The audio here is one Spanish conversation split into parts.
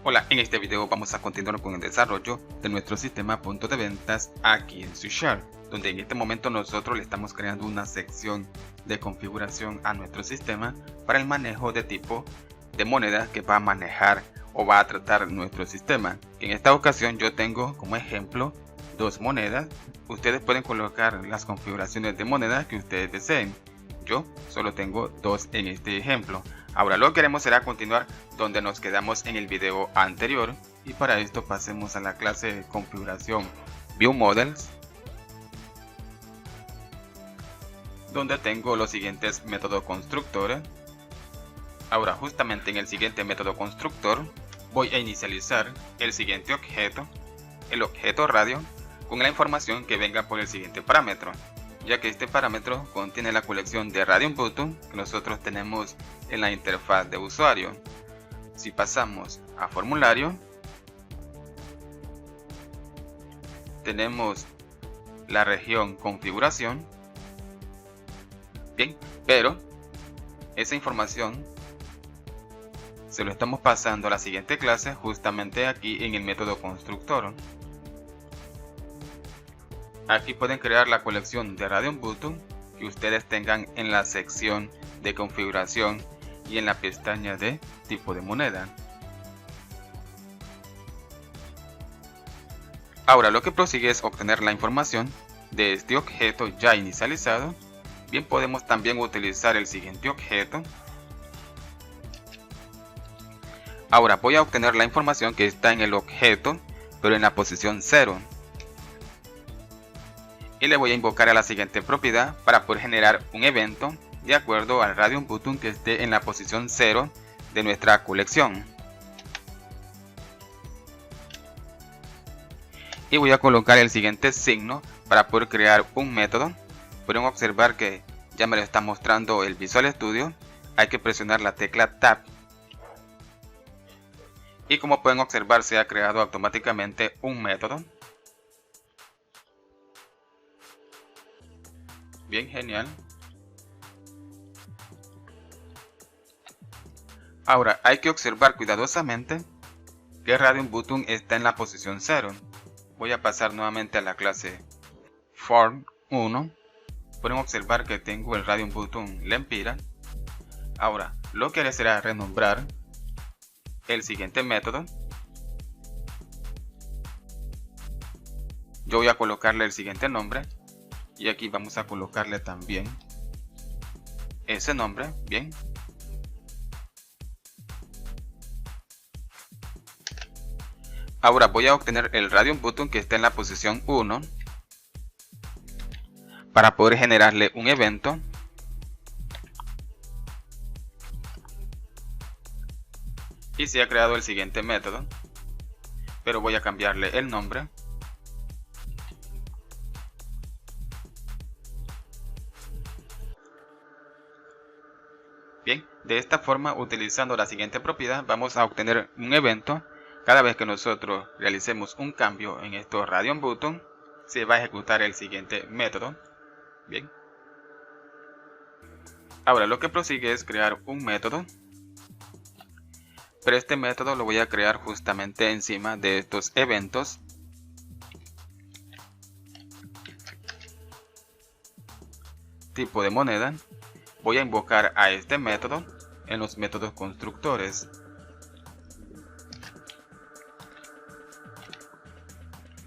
Hola, en este video vamos a continuar con el desarrollo de nuestro sistema punto de ventas aquí en C#, donde en este momento nosotros le estamos creando una sección de configuración a nuestro sistema para el manejo de tipo de moneda que va a manejar o va a tratar nuestro sistema. En esta ocasión yo tengo como ejemplo dos monedas. Ustedes pueden colocar las configuraciones de moneda que ustedes deseen. Yo solo tengo dos en este ejemplo. Ahora lo que queremos será continuar donde nos quedamos en el video anterior, y para esto pasemos a la clase de configuración ViewModels, donde tengo los siguientes métodos constructores. Ahora justamente en el siguiente método constructor voy a inicializar el siguiente objeto, el objeto radio, con la información que venga por el siguiente parámetro, ya que este parámetro contiene la colección de Radium Button que nosotros tenemos en la interfaz de usuario. Si pasamos a formulario, tenemos la región configuración. Bien, pero esa información se lo estamos pasando a la siguiente clase justamente aquí en el método constructor. Aquí pueden crear la colección de Radium Button que ustedes tengan en la sección de configuración y en la pestaña de tipo de moneda. Ahora lo que prosigue es obtener la información de este objeto ya inicializado. Bien, podemos también utilizar el siguiente objeto. Ahora voy a obtener la información que está en el objeto, pero en la posición 0. Y le voy a invocar a la siguiente propiedad para poder generar un evento de acuerdo al Radium Button que esté en la posición 0 de nuestra colección. Y voy a colocar el siguiente signo para poder crear un método. Pueden observar que ya me lo está mostrando el Visual Studio. Hay que presionar la tecla Tab. Y como pueden observar, se ha creado automáticamente un método. Bien, genial. Ahora hay que observar cuidadosamente que Radium Button está en la posición 0. Voy a pasar nuevamente a la clase Form1. Pueden observar que tengo el Radium Button Lempira. Ahora lo que haré será renombrar el siguiente método. Yo voy a colocarle el siguiente nombre. Y aquí vamos a colocarle también ese nombre. Bien. Ahora voy a obtener el Radium Button que está en la posición 1 para poder generarle un evento. Y se ha creado el siguiente método, pero voy a cambiarle el nombre. Bien, de esta forma, utilizando la siguiente propiedad, vamos a obtener un evento. Cada vez que nosotros realicemos un cambio en estos Radium Button, se va a ejecutar el siguiente método. Bien. Ahora lo que prosigue es crear un método. Pero este método lo voy a crear justamente encima de estos eventos. Tipo de moneda. Voy a invocar a este método en los métodos constructores.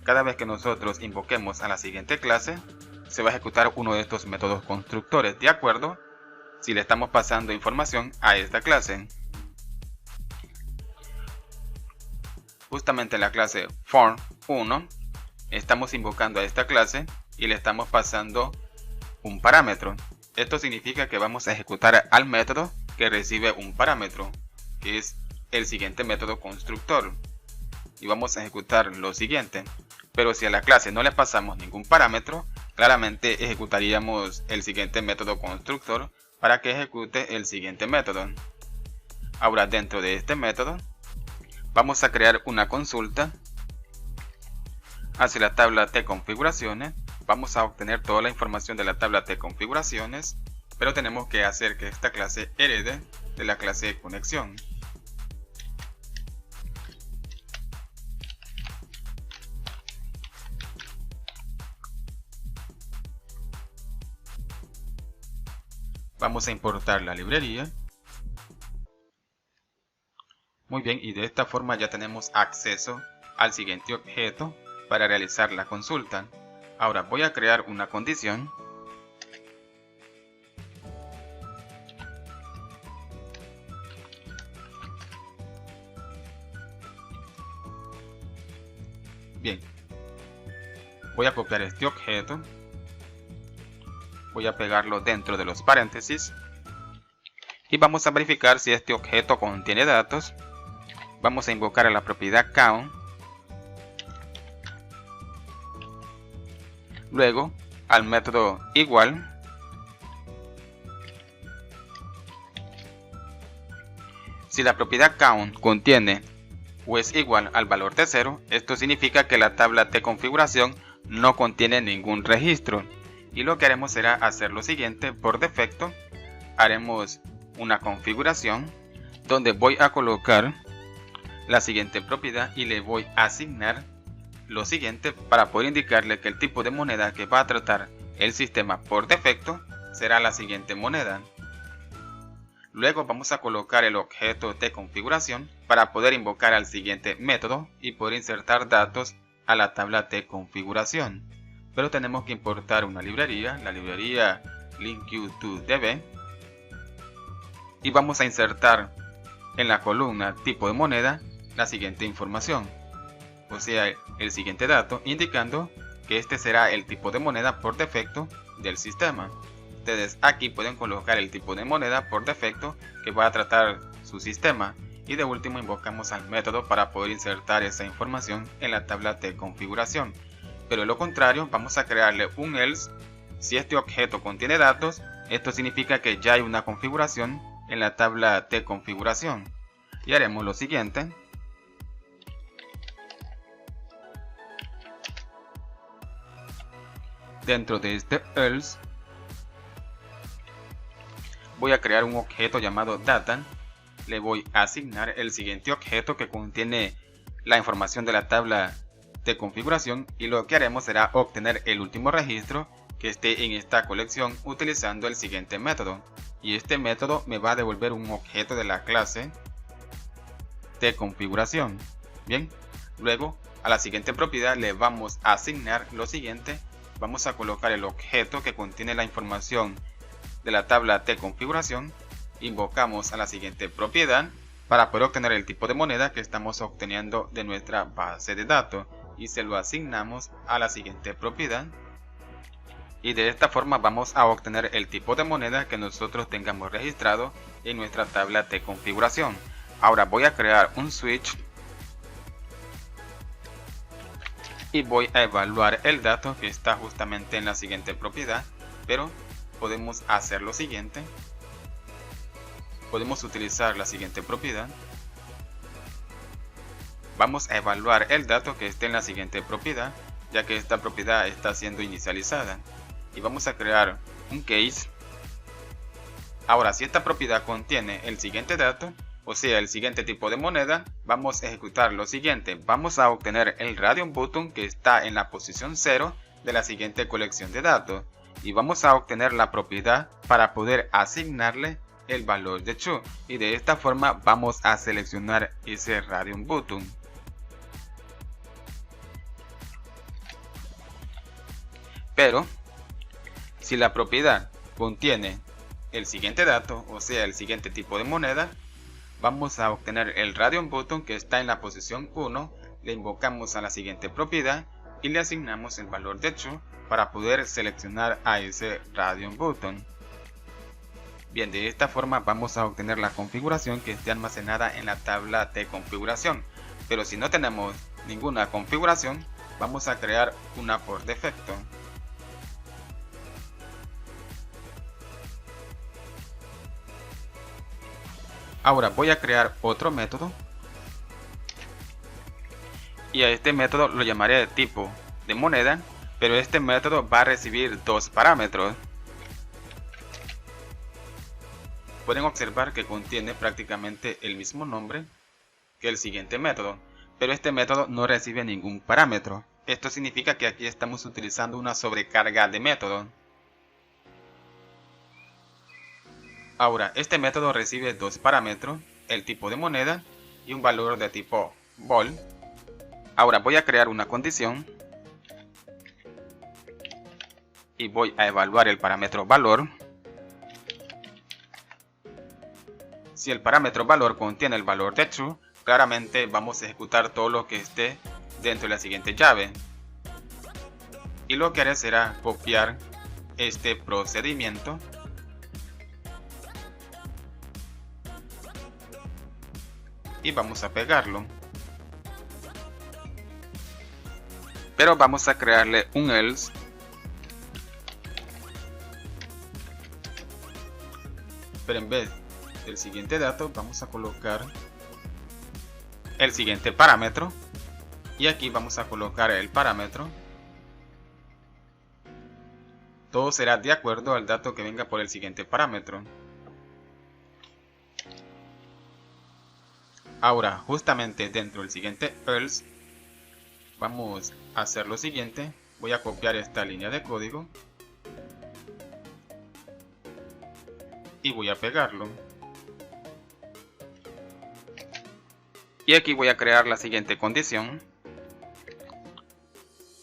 Cada vez que nosotros invoquemos a la siguiente clase, se va a ejecutar uno de estos métodos constructores, de acuerdo si le estamos pasando información a esta clase. Justamente en la clase Form1 estamos invocando a esta clase y le estamos pasando un parámetro. Esto significa que vamos a ejecutar al método que recibe un parámetro, que es el siguiente método constructor. Y vamos a ejecutar lo siguiente. Pero si a la clase no le pasamos ningún parámetro, claramente ejecutaríamos el siguiente método constructor para que ejecute el siguiente método. Ahora dentro de este método, vamos a crear una consulta hacia la tabla de configuraciones. Vamos a obtener toda la información de la tabla de configuraciones, pero tenemos que hacer que esta clase herede de la clase de conexión. Vamos a importar la librería. Muy bien, y de esta forma ya tenemos acceso al siguiente objeto para realizar la consulta. Ahora voy a crear una condición. Bien, voy a copiar este objeto, voy a pegarlo dentro de los paréntesis y vamos a verificar si este objeto contiene datos. Vamos a invocar a la propiedad count, luego al método igual, si la propiedad count contiene o es igual al valor de 0, esto significa que la tabla de configuración no contiene ningún registro. Y lo que haremos será hacer lo siguiente. Por defecto haremos una configuración donde voy a colocar la siguiente propiedad y le voy a asignar lo siguiente para poder indicarle que el tipo de moneda que va a tratar el sistema por defecto será la siguiente moneda. Luego vamos a colocar el objeto de configuración para poder invocar al siguiente método y poder insertar datos a la tabla de configuración. Pero tenemos que importar una librería, la librería LinkU2DB, y vamos a insertar en la columna tipo de moneda la siguiente información, o sea, el siguiente dato, indicando que este será el tipo de moneda por defecto del sistema. Ustedes aquí pueden colocar el tipo de moneda por defecto que va a tratar su sistema, y de último invocamos al método para poder insertar esa información en la tabla de configuración. Pero de lo contrario, vamos a crearle un else. Si este objeto contiene datos, esto significa que ya hay una configuración en la tabla de configuración. Y haremos lo siguiente. Dentro de este else voy a crear un objeto llamado data. Le voy a asignar el siguiente objeto que contiene la información de la tabla de configuración, y lo que haremos será obtener el último registro que esté en esta colección utilizando el siguiente método, y este método me va a devolver un objeto de la clase de configuración. Bien, luego a la siguiente propiedad le vamos a asignar lo siguiente. Vamos a colocar el objeto que contiene la información de la tabla de configuración, invocamos a la siguiente propiedad para poder obtener el tipo de moneda que estamos obteniendo de nuestra base de datos, y se lo asignamos a la siguiente propiedad, y de esta forma vamos a obtener el tipo de moneda que nosotros tengamos registrado en nuestra tabla de configuración. Ahora voy a crear un switch y voy a evaluar el dato que está justamente en la siguiente propiedad, pero podemos hacer lo siguiente. Podemos utilizar la siguiente propiedad. Vamos a evaluar el dato que esté en la siguiente propiedad, ya que esta propiedad está siendo inicializada, y vamos a crear un case. Ahora, si esta propiedad contiene el siguiente dato, o sea, el siguiente tipo de moneda, vamos a ejecutar lo siguiente. Vamos a obtener el radium button que está en la posición 0 de la siguiente colección de datos, y vamos a obtener la propiedad para poder asignarle el valor de true, y de esta forma vamos a seleccionar ese radium button. Pero si la propiedad contiene el siguiente dato, o sea, el siguiente tipo de moneda, vamos a obtener el radium button que está en la posición 1, le invocamos a la siguiente propiedad y le asignamos el valor de true para poder seleccionar a ese radium button. Bien, de esta forma vamos a obtener la configuración que esté almacenada en la tabla de configuración. Pero si no tenemos ninguna configuración, vamos a crear una por defecto. Ahora voy a crear otro método, y a este método lo llamaré de tipo de moneda, pero este método va a recibir dos parámetros. Pueden observar que contiene prácticamente el mismo nombre que el siguiente método, pero este método no recibe ningún parámetro. Esto significa que aquí estamos utilizando una sobrecarga de método. Ahora, este método recibe dos parámetros, el tipo de moneda y un valor de tipo vol. Ahora voy a crear una condición y voy a evaluar el parámetro valor. Si el parámetro valor contiene el valor de true, claramente vamos a ejecutar todo lo que esté dentro de la siguiente llave. Y lo que haré será copiar este procedimiento y vamos a pegarlo. Pero vamos a crearle un else pero en vez del siguiente dato vamos a colocar el siguiente parámetro y aquí vamos a colocar el parámetro. Todo será de acuerdo al dato que venga por el siguiente parámetro. Ahora, justamente dentro del siguiente else, vamos a hacer lo siguiente. Voy a copiar esta línea de código y voy a pegarlo. Y aquí voy a crear la siguiente condición,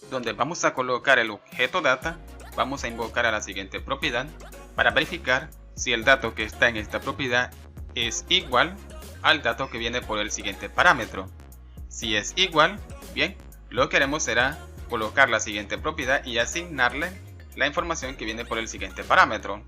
donde vamos a colocar el objeto data. Vamos a invocar a la siguiente propiedad para verificar si el dato que está en esta propiedad es igual al dato que viene por el siguiente parámetro. Si es igual, bien, lo que haremos será colocar la siguiente propiedad y asignarle la información que viene por el siguiente parámetro.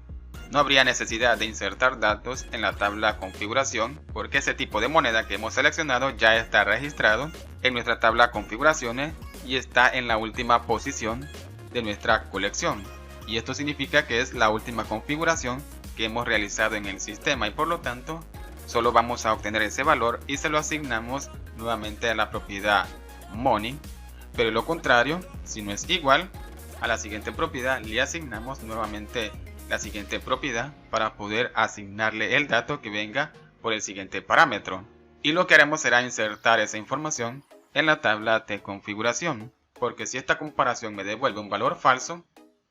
No habría necesidad de insertar datos en la tabla configuración porque ese tipo de moneda que hemos seleccionado ya está registrado en nuestra tabla configuraciones y está en la última posición de nuestra colección. Y esto significa que es la última configuración que hemos realizado en el sistema y por lo tanto solo vamos a obtener ese valor y se lo asignamos nuevamente a la propiedad money. Pero lo contrario, si no es igual a la siguiente propiedad, le asignamos nuevamente la siguiente propiedad para poder asignarle el dato que venga por el siguiente parámetro. Y lo que haremos será insertar esa información en la tabla de configuración, porque si esta comparación me devuelve un valor falso,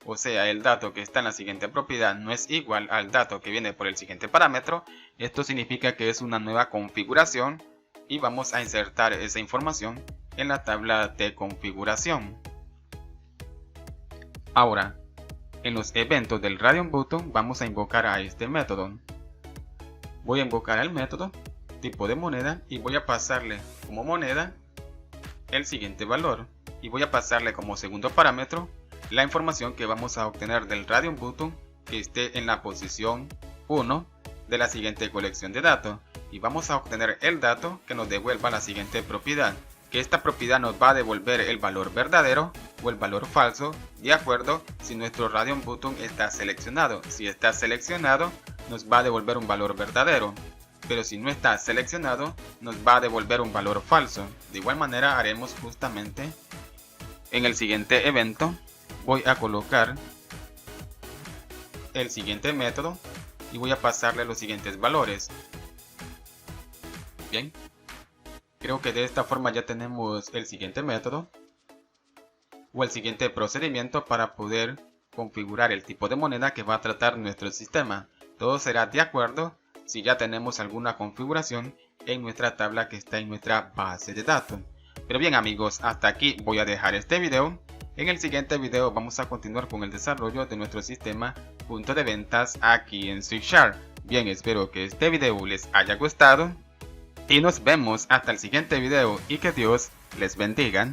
o sea el dato que está en la siguiente propiedad no es igual al dato que viene por el siguiente parámetro, esto significa que es una nueva configuración y vamos a insertar esa información en la tabla de configuración. Ahora, en los eventos del Radiant Button vamos a invocar a este método. Voy a invocar al método tipo de moneda y voy a pasarle como moneda el siguiente valor y voy a pasarle como segundo parámetro la información que vamos a obtener del Radiant Button que esté en la posición 1 de la siguiente colección de datos y vamos a obtener el dato que nos devuelva la siguiente propiedad, que esta propiedad nos va a devolver el valor verdadero o el valor falso de acuerdo si nuestro Radiant Button está seleccionado. Si está seleccionado nos va a devolver un valor verdadero, pero si no está seleccionado nos va a devolver un valor falso. De igual manera haremos justamente en el siguiente evento. Voy a colocar el siguiente método y voy a pasarle los siguientes valores. Bien, creo que de esta forma ya tenemos el siguiente método o el siguiente procedimiento para poder configurar el tipo de moneda que va a tratar nuestro sistema. Todo será de acuerdo si ya tenemos alguna configuración en nuestra tabla que está en nuestra base de datos. Pero bien amigos, hasta aquí voy a dejar este video. En el siguiente video vamos a continuar con el desarrollo de nuestro sistema punto de ventas aquí en C#. Bien, espero que este video les haya gustado y nos vemos hasta el siguiente video y que Dios les bendiga.